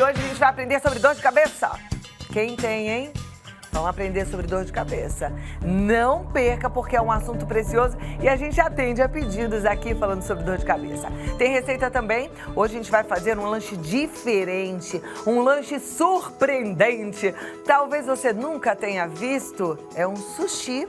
que hoje a gente vai aprender sobre dor de cabeça. Quem tem, hein? Vamos aprender sobre dor de cabeça. Não perca, porque é um assunto precioso e a gente atende a pedidos aqui falando sobre dor de cabeça. Tem receita também. Hoje a gente vai fazer um lanche diferente, um lanche surpreendente. Talvez você nunca tenha visto. É um sushi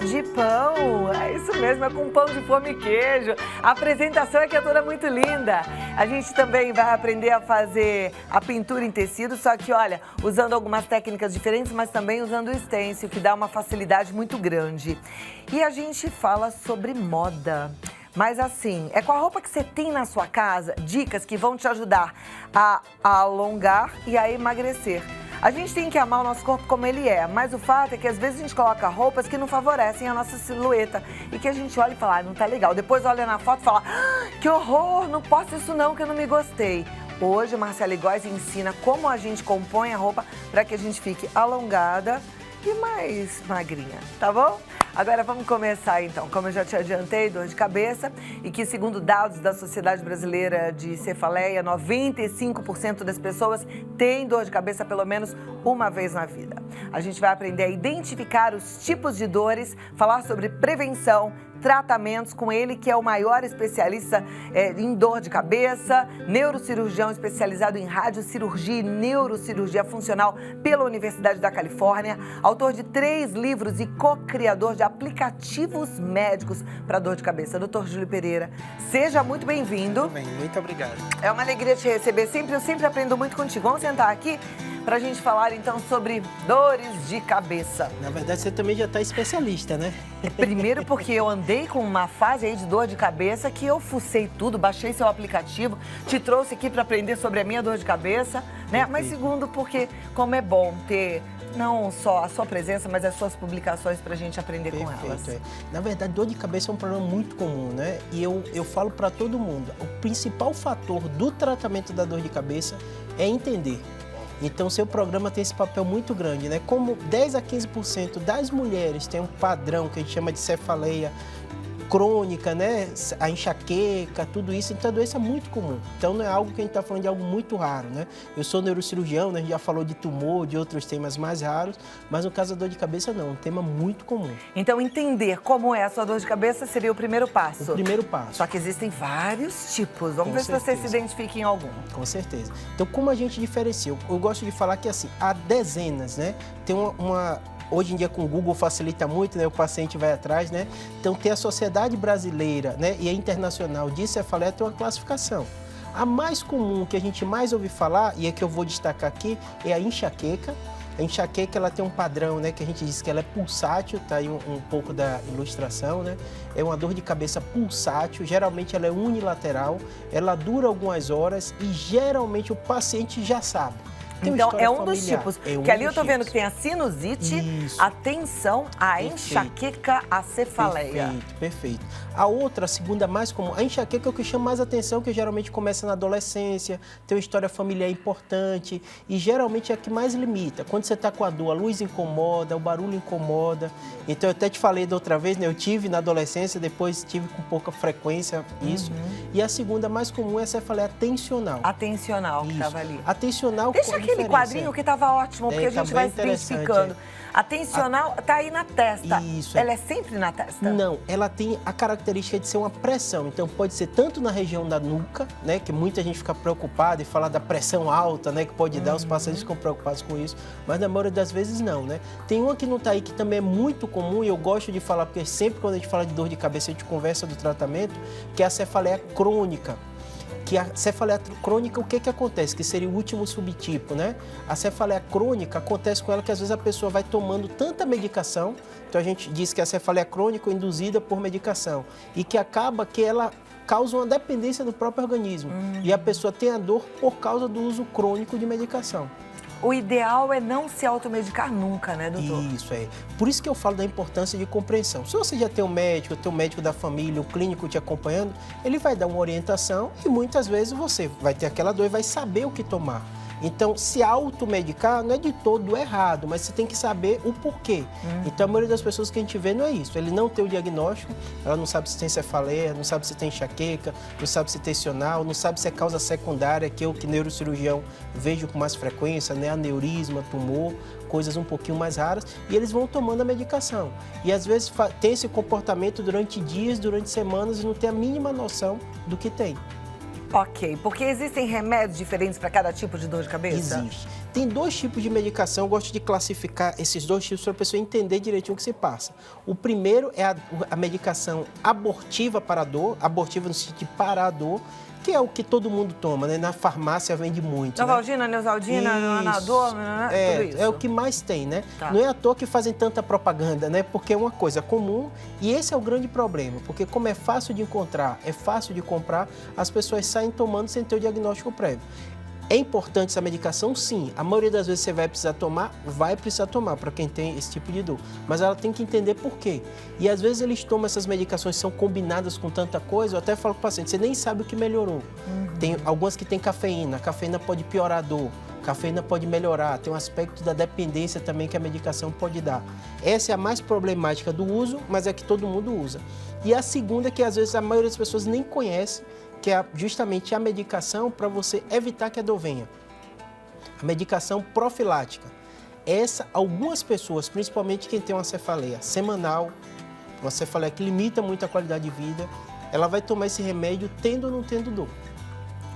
de pão. É isso mesmo, é com pão de forma e queijo. A apresentação é que é toda muito linda. A gente também vai aprender a fazer a pintura em tecido, só que, olha, usando algumas técnicas diferentes, mas também usando o stencil, que dá uma facilidade muito grande. E a gente fala sobre moda. Mas assim, é com a roupa que você tem na sua casa, dicas que vão te ajudar a alongar e a emagrecer. A gente tem que amar o nosso corpo como ele é, mas o fato é que às vezes a gente coloca roupas que não favorecem a nossa silhueta e que a gente olha e fala, não tá legal. Depois olha na foto e fala, que horror, não posso isso não, que eu não me gostei. Hoje a Marcela Góes ensina como a gente compõe a roupa para que a gente fique alongada e mais magrinha, tá bom? Agora vamos começar então, como eu já te adiantei, dor de cabeça e que segundo dados da Sociedade Brasileira de Cefaleia, 95% das pessoas têm dor de cabeça pelo menos uma vez na vida. A gente vai aprender a identificar os tipos de dores, falar sobre prevenção, tratamentos com ele, que é o maior especialista em dor de cabeça, neurocirurgião especializado em radiocirurgia e neurocirurgia funcional pela Universidade da Califórnia, autor de 3 livros e co-criador de aplicativos médicos para dor de cabeça. Dr. Júlio Pereira, seja muito bem-vindo. Muito bem, muito obrigado. É uma alegria te receber sempre, eu sempre aprendo muito contigo. Vamos sentar aqui para a gente falar então sobre dores de cabeça. Na verdade, você também já está especialista, né? Primeiro porque eu andei com uma fase aí de dor de cabeça que eu fucei tudo, baixei seu aplicativo, te trouxe aqui para aprender sobre a minha dor de cabeça, né? Perfeito. Mas segundo porque como é bom ter não só a sua presença, mas as suas publicações para a gente aprender com elas. É. Na verdade, dor de cabeça é um problema muito comum, né? E eu falo para todo mundo, o principal fator do tratamento da dor de cabeça é entender. Então, seu programa tem esse papel muito grande, né? Como 10 a 15% das mulheres têm um padrão que a gente chama de cefaleia crônica, né? A enxaqueca, tudo isso, então a doença é muito comum. Então, não é algo que a gente está falando de algo muito raro, né? Eu sou neurocirurgião, né? A gente já falou de tumor, de outros temas mais raros, mas no caso da dor de cabeça, não, é um tema muito comum. Então, entender como é a sua dor de cabeça seria o primeiro passo. O primeiro passo. Só que existem vários tipos. Vamos ver se você se identifica em algum. Com certeza. Então, como a gente diferencia? Eu gosto de falar que, assim, há dezenas, né? Tem hoje em dia com o Google facilita muito, né? O paciente vai atrás, né? Então tem a Sociedade Brasileira, né? E a Internacional de Cefaleia tem uma classificação. A mais comum, que a gente mais ouve falar, e é que eu vou destacar aqui, é a enxaqueca. A enxaqueca, ela tem um padrão, né? Que a gente diz que ela é pulsátil, tá aí um pouco da ilustração, né? É uma dor de cabeça pulsátil, geralmente ela é unilateral, ela dura algumas horas e geralmente o paciente já sabe. Então, é um dos tipos. Que ali eu tô vendo que tem a sinusite, isso, a tensão, a enxaqueca, a cefaleia. Perfeito. A outra, a segunda mais comum, a enxaqueca é o que chama mais atenção, que geralmente começa na adolescência, tem uma história familiar importante e geralmente é a que mais limita. Quando você tá com a dor, a luz incomoda, o barulho incomoda. Então, eu até te falei da outra vez, né? Eu tive na adolescência, depois tive com pouca frequência isso. E a segunda mais comum é a cefaleia tensional. A tensional, que tava ali. A tensional... Deixa aquele quadrinho que estava ótimo, porque a gente vai se identificando. A tensional está aí na testa. Isso. Ela é sempre na testa? Não, ela tem a característica de ser uma pressão. Então, pode ser tanto na região da nuca, né? Que muita gente fica preocupada e fala da pressão alta, né? Que pode dar, os pacientes ficam preocupados com isso. Mas na maioria das vezes não, né? Tem uma que não está aí, que também é muito comum e eu gosto de falar, porque sempre quando a gente fala de dor de cabeça, a gente conversa do tratamento, que é a cefaleia crônica. Que a cefaleia crônica, o que acontece? Que seria o último subtipo, né? A cefaleia crônica acontece com ela que às vezes a pessoa vai tomando tanta medicação, então a gente diz que a cefaleia crônica é induzida por medicação e que acaba que ela causa uma dependência do próprio organismo e a pessoa tem a dor por causa do uso crônico de medicação. O ideal é não se automedicar nunca, né, doutor? Isso, é. Por isso que eu falo da importância de compreensão. Se você já tem um médico da família, o clínico te acompanhando, ele vai dar uma orientação e muitas vezes você vai ter aquela dor e vai saber o que tomar. Então, se automedicar não é de todo errado, mas você tem que saber o porquê. Então, a maioria das pessoas que a gente vê não é isso. Ele não tem o diagnóstico, ela não sabe se tem cefaleia, não sabe se tem enxaqueca, não sabe se tem tensional, não sabe se é causa secundária, que é o que neurocirurgião vejo com mais frequência, né? Aneurisma, tumor, coisas um pouquinho mais raras, e eles vão tomando a medicação. E às vezes tem esse comportamento durante dias, durante semanas, e não tem a mínima noção do que tem. Ok, porque existem remédios diferentes para cada tipo de dor de cabeça? Existe. Tem 2 tipos de medicação, eu gosto de classificar esses 2 tipos para a pessoa entender direitinho o que se passa. O primeiro é a medicação abortiva para a dor, abortiva no sentido de parar a dor, que é o que todo mundo toma, né? Na farmácia vende muito. Novalgina, Neosaldina, Anador, tudo isso. É o que mais tem, né? Tá. Não é à toa que fazem tanta propaganda, né? Porque é uma coisa comum e esse é o grande problema. Porque como é fácil de encontrar, é fácil de comprar, as pessoas saem tomando sem ter o diagnóstico prévio. É importante essa medicação? Sim. A maioria das vezes você vai precisar tomar para quem tem esse tipo de dor. Mas ela tem que entender por quê. E às vezes eles tomam essas medicações, são combinadas com tanta coisa, eu até falo para o paciente, você nem sabe o que melhorou. Tem algumas que tem cafeína, a cafeína pode piorar a dor, a cafeína pode melhorar, tem um aspecto da dependência também que a medicação pode dar. Essa é a mais problemática do uso, mas é que todo mundo usa. E a segunda é que às vezes a maioria das pessoas nem conhece, que é justamente a medicação para você evitar que a dor venha. A medicação profilática. Essa, algumas pessoas, principalmente quem tem uma cefaleia semanal, uma cefaleia que limita muito a qualidade de vida, ela vai tomar esse remédio tendo ou não tendo dor.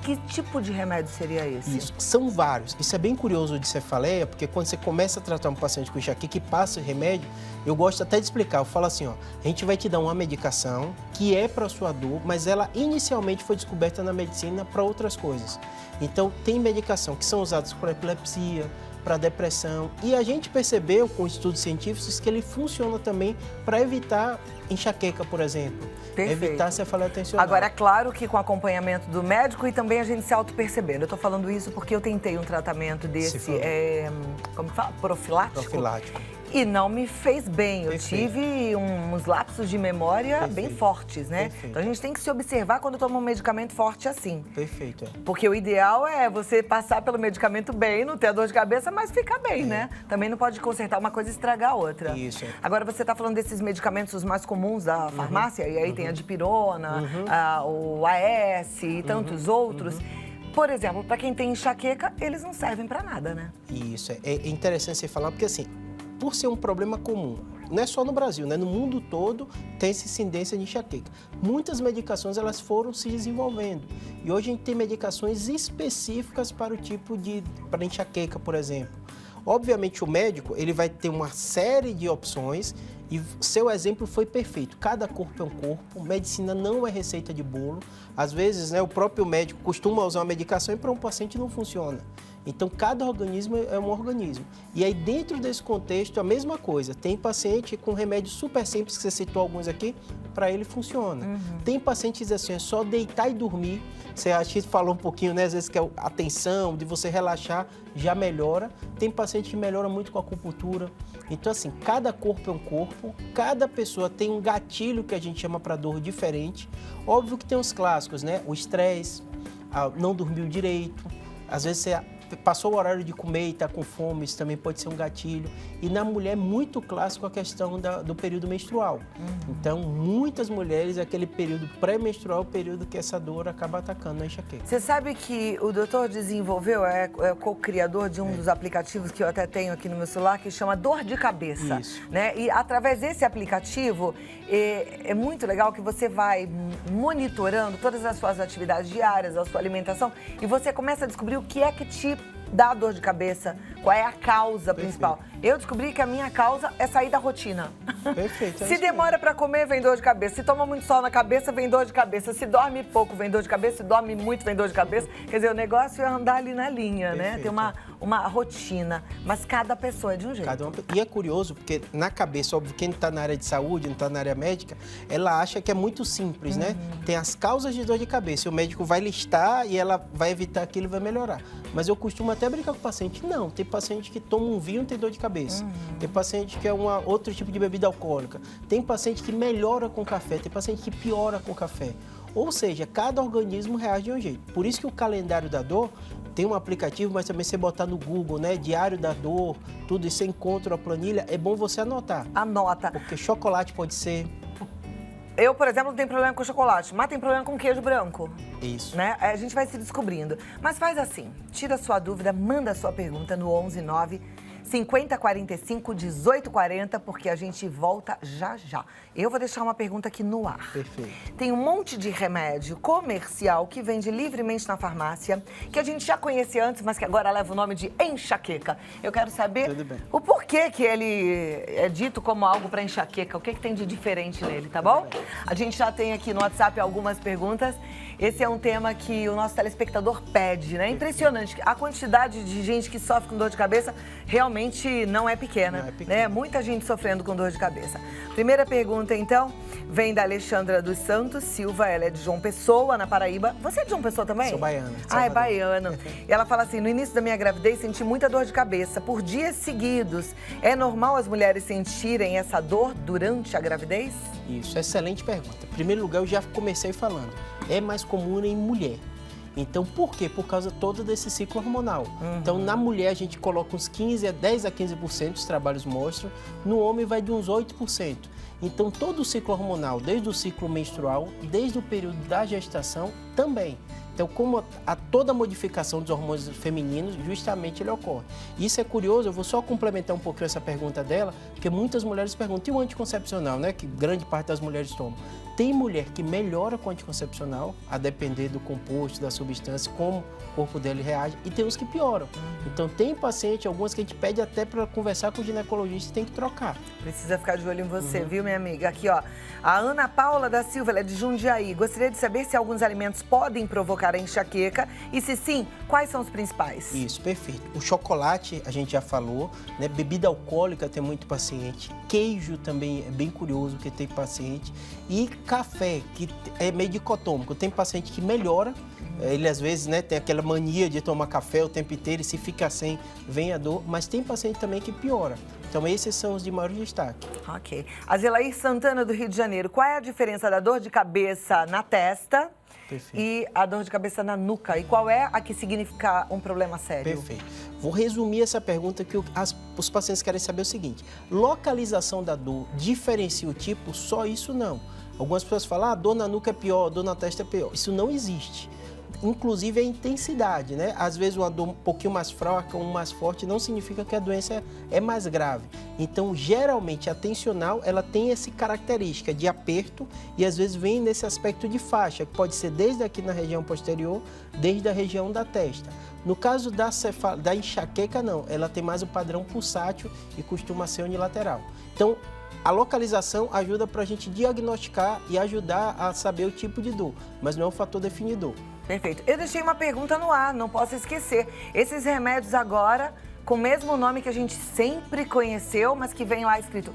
Que tipo de remédio seria esse? Isso, são vários. Isso é bem curioso de cefaleia, porque quando você começa a tratar um paciente com enxaqueca e passa o remédio, eu gosto até de explicar. Eu falo assim, ó, a gente vai te dar uma medicação que é para a sua dor, mas ela inicialmente foi descoberta na medicina para outras coisas. Então, tem medicação que são usadas para epilepsia, para depressão, e a gente percebeu com estudos científicos que ele funciona também para evitar enxaqueca, por exemplo. Perfeito. Evitar cefaleia tensional. Agora, é claro que com acompanhamento do médico e também a gente se auto-percebendo. Eu tô falando isso porque eu tentei um tratamento desse, como que fala? Profilático. E não me fez bem. Eu tive uns lapsos de memória bem fortes, né? Então a gente tem que se observar quando toma um medicamento forte assim. Perfeito. Porque o ideal é você passar pelo medicamento bem, não ter dor de cabeça, mas ficar bem, né? Também não pode consertar uma coisa e estragar a outra. Isso. Agora você tá falando desses medicamentos os mais comuns da farmácia, e aí tem a dipirona, o AS e tantos outros. Por exemplo, para quem tem enxaqueca, eles não servem para nada, né? Isso. É interessante você falar, porque assim, por ser um problema comum, não é só no Brasil, né? No mundo todo tem essa incidência de enxaqueca. Muitas medicações elas foram se desenvolvendo e hoje a gente tem medicações específicas para o tipo para enxaqueca, por exemplo. Obviamente o médico ele vai ter uma série de opções e seu exemplo foi perfeito. Cada corpo é um corpo, medicina não é receita de bolo. Às vezes, né, o próprio médico costuma usar uma medicação e para um paciente não funciona. Então, cada organismo é um organismo. E aí, dentro desse contexto, a mesma coisa. Tem paciente com remédio super simples, que você citou alguns aqui, para ele funciona. Tem paciente que diz assim, é só deitar e dormir. Você acha que falou um pouquinho, né? Às vezes que é a tensão, de você relaxar, já melhora. Tem paciente que melhora muito com a acupuntura. Então, assim, cada corpo é um corpo, cada pessoa tem um gatilho que a gente chama para dor diferente. Óbvio que tem os clássicos, né? O estresse, não dormiu direito, às vezes você passou o horário de comer e está com fome, isso também pode ser um gatilho. E na mulher é muito clássico a questão do período menstrual. Então, muitas mulheres, aquele período pré-menstrual é o período que essa dor acaba atacando a enxaqueca. Você sabe que o doutor desenvolveu, é co-criador de um dos aplicativos que eu até tenho aqui no meu celular, que chama Dor de Cabeça. Isso. Né? E através desse aplicativo, é muito legal que você vai monitorando todas as suas atividades diárias, a sua alimentação, e você começa a descobrir o que é que te dá dor de cabeça, qual é a causa principal. Eu descobri que a minha causa é sair da rotina. Perfeito. Se demora para comer, vem dor de cabeça. Se toma muito sol na cabeça, vem dor de cabeça. Se dorme pouco, vem dor de cabeça. Se dorme muito, vem dor de cabeça. Quer dizer, o negócio é andar ali na linha, né? Tem uma rotina. Mas cada pessoa é de um jeito. E é curioso, porque na cabeça, óbvio, quem está na área de saúde, não está na área médica, ela acha que é muito simples, né? Tem as causas de dor de cabeça. E o médico vai listar e ela vai evitar aquilo e vai melhorar. Mas eu costumo até brincar com o paciente. Não, tem paciente que toma um vinho e tem dor de cabeça. Tem paciente que é outro tipo de bebida alcoólica. Tem paciente que melhora com café, tem paciente que piora com café. Ou seja, cada organismo reage de um jeito. Por isso que o calendário da dor tem um aplicativo, mas também você botar no Google, né? Diário da dor, tudo isso, você encontra a planilha, é bom você anotar. Anota. Porque chocolate pode ser... Eu, por exemplo, não tenho problema com chocolate, mas tem problema com queijo branco. Isso. Né? A gente vai se descobrindo. Mas faz assim, tira a sua dúvida, manda a sua pergunta no 119 5045 1840, porque a gente volta já já. Eu vou deixar uma pergunta aqui no ar. Perfeito. Tem um monte de remédio comercial que vende livremente na farmácia, que a gente já conhecia antes, mas que agora leva o nome de enxaqueca. Eu quero saber o porquê que ele é dito como algo para enxaqueca, o que tem de diferente nele, tá bom? A gente já tem aqui no WhatsApp algumas perguntas. Esse é um tema que o nosso telespectador pede, né? Impressionante. A quantidade de gente que sofre com dor de cabeça realmente não é pequena, né? Muita gente sofrendo com dor de cabeça. Primeira pergunta, então, vem da Alexandra dos Santos Silva. Ela é de João Pessoa, na Paraíba. Você é de João Pessoa também? Sou baiana. Ah, é baiana. E ela fala assim, no início da minha gravidez senti muita dor de cabeça por dias seguidos. É normal as mulheres sentirem essa dor durante a gravidez? Isso, excelente pergunta. Em primeiro lugar, eu já comecei falando. É mais comum em mulher. Então, por quê? Por causa todo desse ciclo hormonal. Então, na mulher, a gente coloca uns 10 a 15%, os trabalhos mostram. No homem, vai de uns 8%. Então, todo o ciclo hormonal, desde o ciclo menstrual, desde o período da gestação, também. Então, como a toda modificação dos hormônios femininos, justamente ele ocorre. Isso é curioso, eu vou só complementar um pouquinho essa pergunta dela, porque muitas mulheres perguntam, e o anticoncepcional, né, que grande parte das mulheres tomam? Tem mulher que melhora com o anticoncepcional, a depender do composto, da substância, como o corpo dele reage, e tem uns que pioram. Então, tem paciente, algumas que a gente pede até para conversar com o ginecologista, tem que trocar. Precisa ficar de olho em você, viu, minha amiga? Aqui, ó, a Ana Paula da Silva, ela é de Jundiaí. Gostaria de saber se alguns alimentos podem provocar a enxaqueca e, se sim, quais são os principais? Isso, perfeito. O chocolate, a gente já falou, né? Bebida alcoólica tem muito paciente. Queijo também é bem curioso, que tem paciente. E café, que é meio dicotômico. Tem paciente que melhora, ele às vezes, né, tem aquela mania de tomar café o tempo inteiro e se fica sem, vem a dor. Mas tem paciente também que piora. Então, esses são os de maior destaque. Ok. A Zelair Santana, do Rio de Janeiro. Qual é a diferença da dor de cabeça na testa e a dor de cabeça na nuca? E qual é a que significa um problema sério? Perfeito. Vou resumir essa pergunta que os pacientes querem saber o seguinte. Localização da dor diferencia o tipo? Só isso não. Algumas pessoas falam, dor na nuca é pior, dor na testa é pior. Isso não existe. Inclusive a intensidade, né? Às vezes uma dor um pouquinho mais fraca, um mais forte, não significa que a doença é mais grave. Então, geralmente, a tensional, ela tem essa característica de aperto e às vezes vem nesse aspecto de faixa, que pode ser desde aqui na região posterior, desde a região da testa. No caso da enxaqueca, não. Ela tem mais o padrão pulsátil e costuma ser unilateral. Então, a localização ajuda para a gente diagnosticar e ajudar a saber o tipo de dor, mas não é um fator definidor. Perfeito. Eu deixei uma pergunta no ar, não posso esquecer. Esses remédios agora, com o mesmo nome que a gente sempre conheceu, mas que vem lá escrito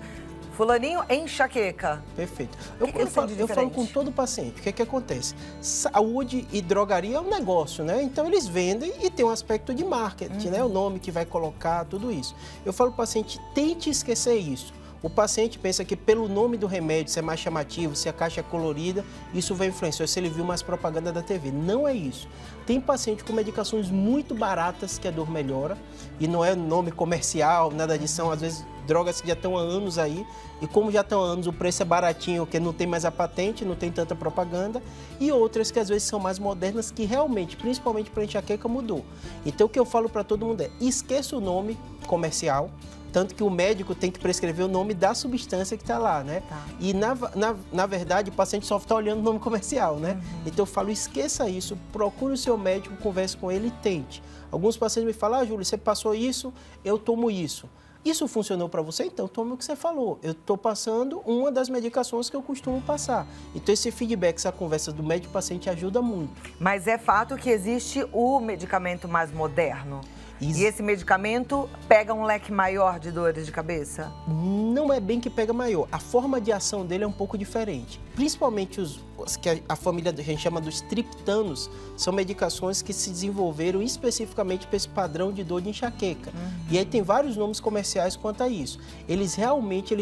fulaninho enxaqueca. Perfeito. Eu falo com todo paciente. O que acontece? Saúde e drogaria é um negócio, né? Então, eles vendem e tem um aspecto de marketing, né? O nome que vai colocar, tudo isso. Eu falo para o paciente, tente esquecer isso. O paciente pensa que pelo nome do remédio, se é mais chamativo, se a caixa é colorida, isso vai influenciar se ele viu mais propaganda da TV. Não é isso. Tem paciente com medicações muito baratas que a dor melhora, e não é nome comercial, nada disso, são às vezes drogas que já estão há anos aí, e como já estão há anos, o preço é baratinho, porque não tem mais a patente, não tem tanta propaganda, e outras que às vezes são mais modernas, que realmente, principalmente para enxaqueca, mudou. Então o que eu falo para todo mundo é, esqueça o nome comercial, tanto que o médico tem que prescrever o nome da substância que está lá, né? Tá. E, na verdade, o paciente só está olhando o nome comercial, né? Então, eu falo, esqueça isso, procure o seu médico, converse com ele e tente. Alguns pacientes me falam, Júlio, você passou isso, eu tomo isso. Isso funcionou para você? Então, tome o que você falou. Eu estou passando uma das medicações que eu costumo passar. Então, esse feedback, essa conversa do médico-paciente ajuda muito. Mas é fato que existe o medicamento mais moderno? E esse medicamento pega um leque maior de dores de cabeça? Não é bem que pega maior. A forma de ação dele é um pouco diferente. Principalmente os que a família a gente chama dos triptanos, são medicações que se desenvolveram especificamente para esse padrão de dor de enxaqueca. E aí tem vários nomes comerciais quanto a isso. Eles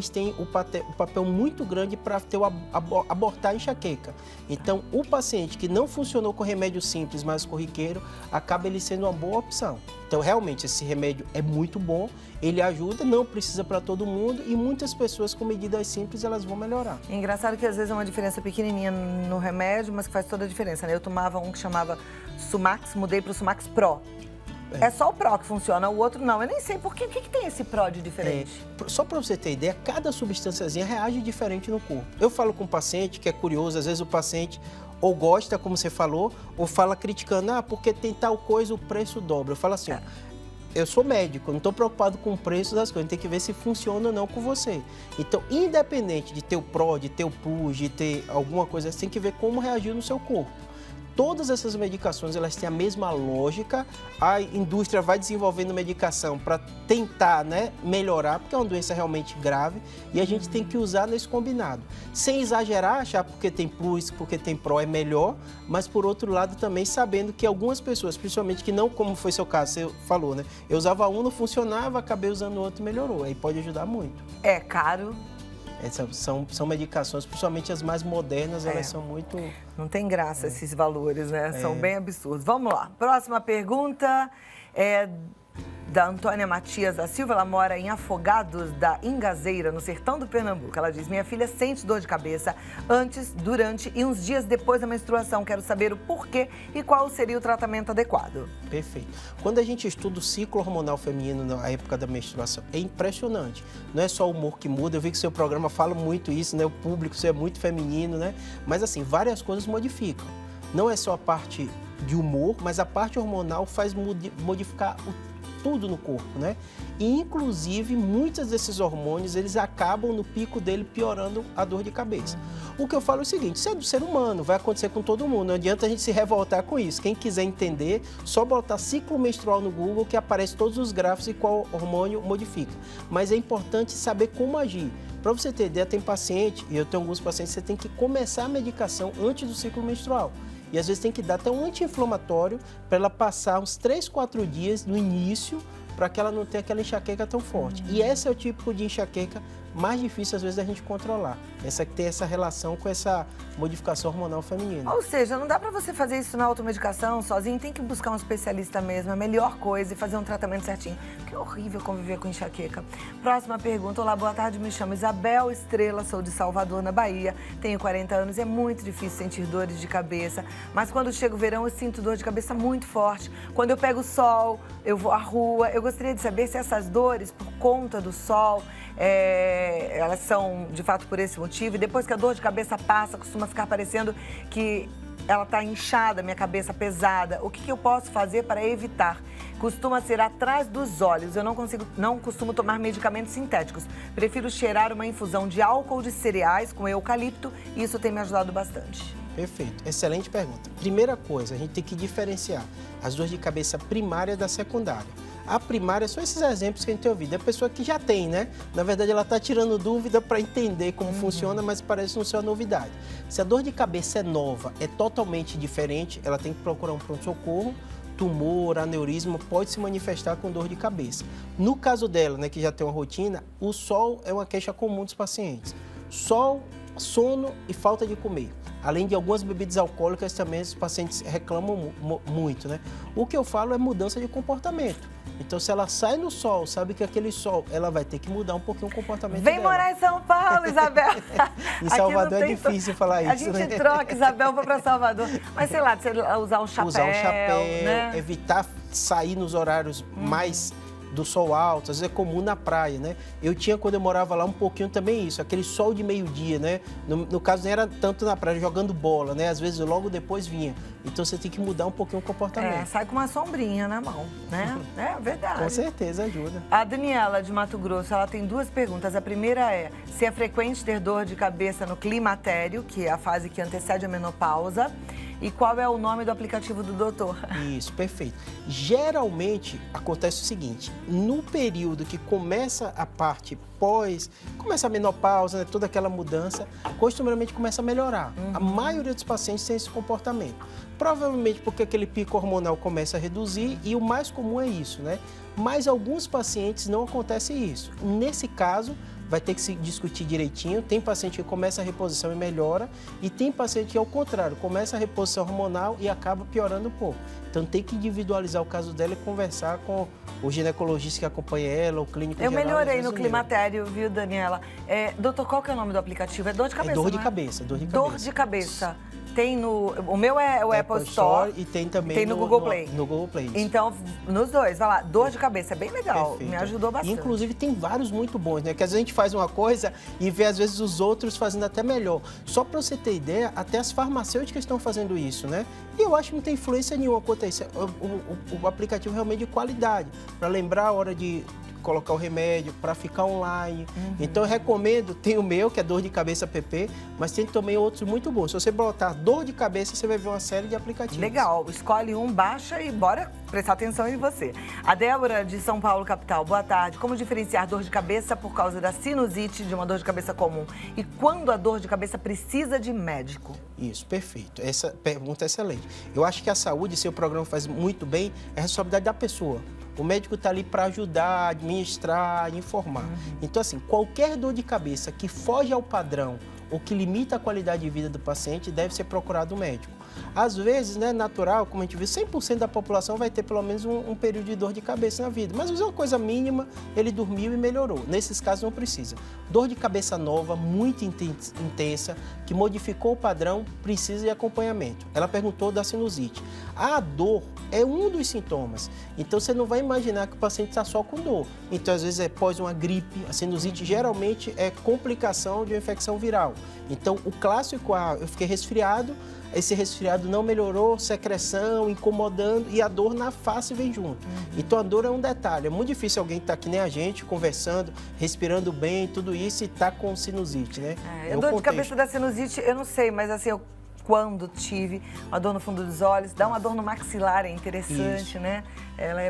têm o papel muito grande para abortar a enxaqueca. Então, o paciente que não funcionou com remédio simples, mas corriqueiro, acaba ele sendo uma boa opção. Então, realmente, esse remédio é muito bom, ele ajuda, não precisa para todo mundo e muitas pessoas com medidas simples, elas vão melhorar. É engraçado que às vezes é uma diferença pequenininha no remédio, mas que faz toda a diferença, né? Eu tomava um que chamava Sumax, mudei para o Sumax Pro. É só o Pro que funciona, o outro não. Eu nem sei por quê. O que tem esse Pro de diferente? Só para você ter ideia, cada substânciazinha reage diferente no corpo. Eu falo com o paciente que é curioso, às vezes o paciente ou gosta, como você falou, ou fala criticando, porque tem tal coisa, o preço dobra. Eu falo assim, eu sou médico, não estou preocupado com o preço das coisas, tem que ver se funciona ou não com você. Então, independente de ter o Pro, de ter o Plus, de ter alguma coisa, você tem que ver como reagiu no seu corpo. Todas essas medicações, elas têm a mesma lógica, a indústria vai desenvolvendo medicação para tentar, melhorar, porque é uma doença realmente grave e a gente tem que usar nesse combinado. Sem exagerar, achar porque tem Plus, porque tem Pro é melhor, mas por outro lado também sabendo que algumas pessoas, principalmente que não, como foi seu caso, você falou, eu usava um, não funcionava, acabei usando o outro e melhorou, aí pode ajudar muito. É caro? São medicações, principalmente as mais modernas, elas são muito... Não tem graça esses valores, né? São bem absurdos. Vamos lá. Próxima pergunta é da Antônia Matias da Silva. Ela mora em Afogados da Ingazeira, no sertão do Pernambuco. Ela diz, minha filha sente dor de cabeça antes, durante e uns dias depois da menstruação. Quero saber o porquê e qual seria o tratamento adequado. Perfeito. Quando a gente estuda o ciclo hormonal feminino na época da menstruação, é impressionante. Não é só o humor que muda. Eu vi que o seu programa fala muito isso, O público, isso é muito feminino, Mas, assim, várias coisas modificam. Não é só a parte de humor, mas a parte hormonal faz modificar tudo no corpo, E, inclusive, muitos desses hormônios, eles acabam no pico dele piorando a dor de cabeça. O que eu falo é o seguinte, isso é do ser humano, vai acontecer com todo mundo, não adianta a gente se revoltar com isso. Quem quiser entender, só botar ciclo menstrual no Google que aparece todos os gráficos e qual hormônio modifica. Mas é importante saber como agir. Para você ter ideia, tem paciente, e eu tenho alguns pacientes, você tem que começar a medicação antes do ciclo menstrual. E às vezes tem que dar até um anti-inflamatório para ela passar uns 3, 4 dias no início para que ela não tenha aquela enxaqueca tão forte. E esse é o tipo de enxaqueca mais difícil, às vezes, da gente controlar. Essa que tem essa relação com essa modificação hormonal feminina. Ou seja, não dá para você fazer isso na automedicação sozinho, tem que buscar um especialista mesmo, é a melhor coisa, e fazer um tratamento certinho. Porque é horrível conviver com enxaqueca. Próxima pergunta. Olá, boa tarde, me chamo Isabel Estrela, sou de Salvador, na Bahia, tenho 40 anos, é muito difícil sentir dores de cabeça, mas quando chega o verão eu sinto dor de cabeça muito forte. Quando eu pego o sol, eu vou à rua, eu gostaria de saber se essas dores, por conta do sol, elas são de fato por esse motivo, e depois que a dor de cabeça passa, costuma ficar parecendo que ela está inchada, minha cabeça pesada. O que eu posso fazer para evitar? Costuma ser atrás dos olhos. Eu não costumo tomar medicamentos sintéticos. Prefiro cheirar uma infusão de álcool de cereais com eucalipto e isso tem me ajudado bastante. Perfeito, excelente pergunta. Primeira coisa, a gente tem que diferenciar as dores de cabeça primária da secundária. A primária são esses exemplos que a gente tem ouvido. É a pessoa que já tem, Na verdade, ela está tirando dúvida para entender como funciona, mas parece não ser uma novidade. Se a dor de cabeça é nova, é totalmente diferente, ela tem que procurar um pronto-socorro. Tumor, aneurisma, pode se manifestar com dor de cabeça. No caso dela, que já tem uma rotina, o sol é uma queixa comum dos pacientes. Sol, sono e falta de comer. Além de algumas bebidas alcoólicas, também os pacientes reclamam muito, O que eu falo é mudança de comportamento. Então, se ela sai no sol, sabe que aquele sol, ela vai ter que mudar um pouquinho o comportamento dela. Vem morar em São Paulo, Isabel! Em Salvador é difícil falar isso, A gente troca, Isabel, para Salvador. Mas, sei lá, você usar um chapéu, usar um chapéu, evitar sair nos horários mais do sol alto, às vezes é comum na praia, Eu tinha, quando eu morava lá, um pouquinho também isso, aquele sol de meio-dia, No caso, não era tanto na praia, jogando bola, Às vezes logo depois vinha. Então, você tem que mudar um pouquinho o comportamento. Sai com uma sombrinha na mão, É verdade. Com certeza ajuda. A Daniela, de Mato Grosso, ela tem 2 perguntas. A primeira é se é frequente ter dor de cabeça no climatério, que é a fase que antecede a menopausa. e qual é o nome do aplicativo do doutor. Isso, perfeito. Geralmente acontece o seguinte, no período que começa a parte começa a menopausa, né, toda aquela mudança, costumeiramente começa a melhorar. A maioria dos pacientes tem esse comportamento. Provavelmente porque aquele pico hormonal começa a reduzir e o mais comum é isso, né? Mas alguns pacientes não acontece isso. Nesse caso, vai ter que se discutir direitinho. Tem paciente que começa a reposição e melhora, e tem paciente que, ao contrário, começa a reposição hormonal e acaba piorando um pouco. Então, tem que individualizar o caso dela e conversar com o ginecologista que acompanha ela, o clínico geral. Eu melhorei no climatério, viu, Daniela? Doutor, qual que é o nome do aplicativo? É dor de cabeça, dor de não é? cabeça, dor de cabeça. Dor de cabeça. Tem no... O meu é o Apple Store. E tem também tem no Google Play. No Google Play. Então, nos dois, vai lá. Dor de cabeça, é bem legal. Perfeito. Me ajudou bastante. Inclusive, tem vários muito bons, né? Que às vezes a gente faz uma coisa e vê, às vezes, os outros fazendo até melhor. Só para você ter ideia, até as farmacêuticas estão fazendo isso, né? E eu acho que não tem influência nenhuma quanto a isso. O aplicativo realmente de qualidade. Para lembrar a hora de colocar o remédio, para ficar online. Então, eu recomendo, tem o meu, que é dor de cabeça PP, mas tem também outros muito bons. Se você botar dor de cabeça, você vai ver uma série de aplicativos. Legal, escolhe um, baixa e bora prestar atenção em você. A Débora, de São Paulo, capital, boa tarde. Como diferenciar dor de cabeça por causa da sinusite de uma dor de cabeça comum? E quando a dor de cabeça precisa de médico? Isso, perfeito. Essa pergunta é excelente. Eu acho que a saúde, seu programa faz muito bem, é responsabilidade da pessoa. O médico está ali para ajudar, administrar, informar. Então, assim, qualquer dor de cabeça que foge ao padrão ou que limita a qualidade de vida do paciente deve ser procurado um médico. Às vezes, né, natural, como a gente viu, 100% da população vai ter pelo menos um período de dor de cabeça na vida. Mas às vezes é uma coisa mínima, ele dormiu e melhorou. Nesses casos não precisa. Dor de cabeça nova, muito intensa, que modificou o padrão, precisa de acompanhamento. Ela perguntou da sinusite. A dor é um dos sintomas. Então você não vai imaginar que o paciente está só com dor. Então às vezes é pós uma gripe, a sinusite geralmente é complicação de uma infecção viral. Então o clássico, eu fiquei resfriado, esse resfriado não melhorou, secreção, incomodando, e a dor na face vem junto. Então a dor é um detalhe, é muito difícil alguém estar que nem a gente, conversando, respirando bem, tudo isso, e tá com sinusite, né? A dor de cabeça da sinusite, eu não sei, mas assim, quando tive uma dor no fundo dos olhos, dá uma dor no maxilar, é interessante, isso, né? Ela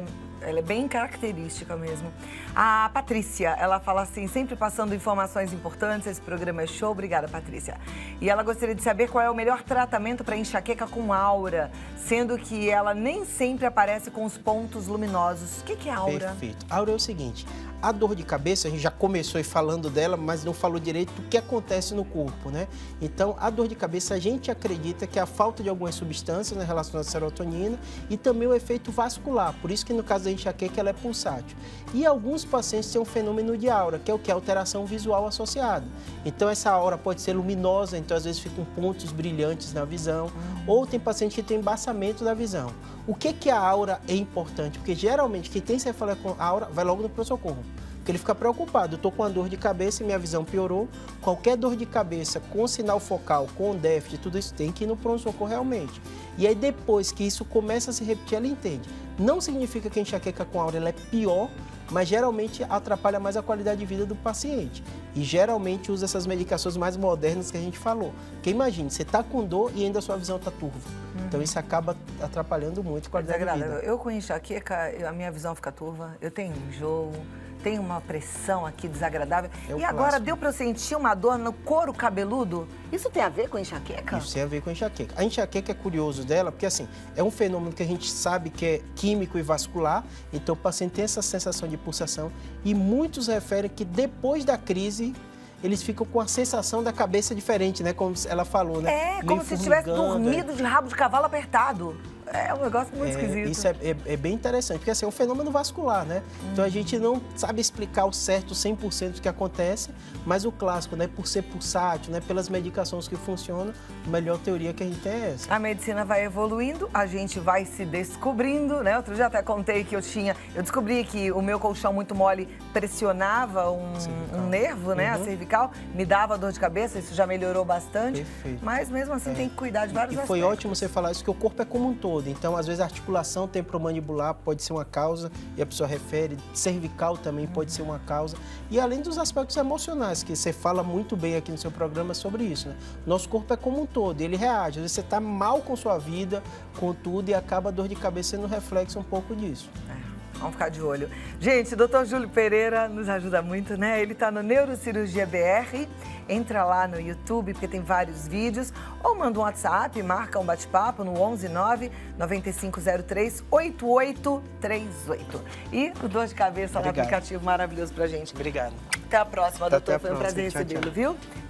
é bem característica mesmo. A Patrícia, ela fala assim, sempre passando informações importantes, esse programa é show, obrigada, Patrícia. E ela gostaria de saber qual é o melhor tratamento para enxaqueca com aura, sendo que ela nem sempre aparece com os pontos luminosos. O que é aura? Perfeito. Aura é o seguinte, a dor de cabeça, a gente já começou aí falando dela, mas não falou direito do que acontece no corpo, né? Então, a dor de cabeça, a gente acredita que é a falta de algumas substâncias, né, relacionadas à serotonina, e também o efeito vascular. Por isso que no caso da enxaqueca ela é pulsátil. E alguns pacientes têm um fenômeno de aura, que é o que? Alteração visual associada. Então essa aura pode ser luminosa, então às vezes ficam pontos brilhantes na visão, ou tem paciente que tem embaçamento da visão. O que a aura é importante? Porque geralmente quem tem cefaleia com aura vai logo no pronto-socorro. Porque ele fica preocupado, eu estou com uma dor de cabeça e minha visão piorou. Qualquer dor de cabeça com sinal focal, com déficit, tudo isso tem que ir no pronto-socorro realmente. E aí depois que isso começa a se repetir, ela entende. Não significa que a enxaqueca com aura ela é pior, mas geralmente atrapalha mais a qualidade de vida do paciente. E geralmente usa essas medicações mais modernas que a gente falou. Porque imagine, você está com dor e ainda a sua visão está turva. Então isso acaba atrapalhando muito a qualidade de vida. Eu com enxaqueca, a minha visão fica turva, eu tenho enjoo, tenho uma pressão aqui desagradável. E agora deu para eu sentir uma dor no couro cabeludo? Isso tem a ver com enxaqueca? Isso tem a ver com enxaqueca. A enxaqueca é curioso dela, porque assim, é um fenômeno que a gente sabe que é químico e vascular, então o paciente tem essa sensação de pulsação e muitos referem que depois da crise eles ficam com a sensação da cabeça diferente, né? Como ela falou, né? É, como se tivesse dormido de rabo de cavalo apertado. É um negócio muito esquisito. Isso é bem interessante, porque assim, é um fenômeno vascular, né? Então a gente não sabe explicar o certo 100% do que acontece, mas o clássico, né? Por ser pulsátil, né? Pelas medicações que funcionam, a melhor teoria que a gente tem é essa. A medicina vai evoluindo, a gente vai se descobrindo, né? Outro dia até contei que eu descobri que o meu colchão muito mole pressionava um nervo, né? A cervical, me dava dor de cabeça, isso já melhorou bastante. Perfeito. Mas mesmo assim tem que cuidar de vários aspectos. Foi ótimo você falar isso, que o corpo é como um todo. toda. Então, às vezes, a articulação temporomandibular pode ser uma causa, e a pessoa refere, cervical também pode ser uma causa. E além dos aspectos emocionais, que você fala muito bem aqui no seu programa sobre isso, né? Nosso corpo é como um todo, ele reage. Às vezes você está mal com sua vida, com tudo, e acaba a dor de cabeça sendo reflexo um pouco disso. Vamos ficar de olho. Gente, o Dr. Júlio Pereira nos ajuda muito, né? Ele tá no Neurocirurgia BR. Entra lá no YouTube, porque tem vários vídeos. Ou manda um WhatsApp, marca um bate-papo no 119-9503-8838. E o Dor de Cabeça, um aplicativo maravilhoso pra gente. Obrigado. Até a próxima, Até doutor. a Foi um próxima. prazer Tchau, recebê-lo, tchau. viu?